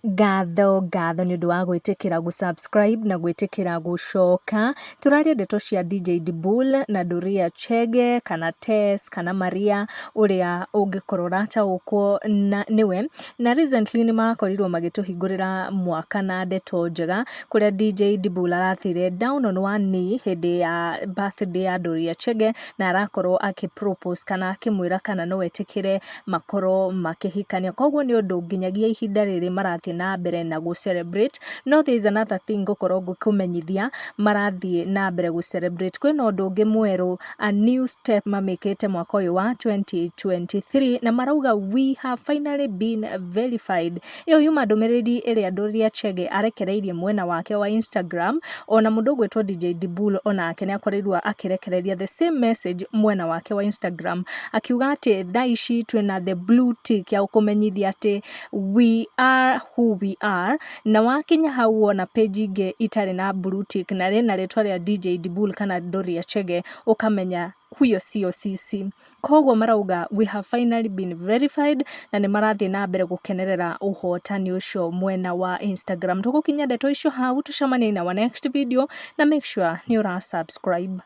Ngatho nĩ ũndũ wa gwĩtĩkĩra gũ subscribe na gwĩtĩkĩra gũcoka. Tũraria ndeto cia DJ DEBUL na DOREA Chege kana Tess kana Maria ũrĩa ũngĩkorwo ũrataũkwo nĩwe. Na recently nĩ makorirwo magĩtũhingũrĩra mwaka na ndeto njega, kũrĩa DJ DEBUL arathire down on one knee hĩndĩ ya birthday ya DOREA Chege, na arakorwo propose kana akĩmwĩra kana no etĩkĩre makorwo makĩhikania. Koguo nĩ ũndũ nginyagia ihinda rĩrĩ marathiĩ na mbere na celebrate. No there is another thing ngũkorwo ngĩkũmenyithia marathiĩ na mbere celebrate. Kwĩna ũndũ ũngĩ mwerũ, a new step mamĩkĩte mwaka ũyũ wa 2023, na marauga we have finally been verified. Ĩyo yuma ndũmĩrĩri ĩrĩa DOREA Chege arekereirie mwena wake wa Instagram. Ona mũndũ ũgwĩtwo DJ DEBUL onake nĩ akorirwo akĩrekereria the same message mwena wake wa Instagram, akiuga atĩ thaa ici twĩna the blue tick ya kũmenyithia atĩ we are who we are. Na wakinya hau wona page ingĩ itarĩ na blue tick na rĩna rĩtwa rĩa DJ DEBUL kana DOREA Chege, ũkamenya huyo sio sisi. Koguo marauga we have finally been verified, na nĩ marathiĩ na mbere gũkenerera ũhotani ũcio mwena wa Instagram. Tũgũkinya ndeto icio hau, tucemanie in our next video, na make sure nĩ ũra subscribe.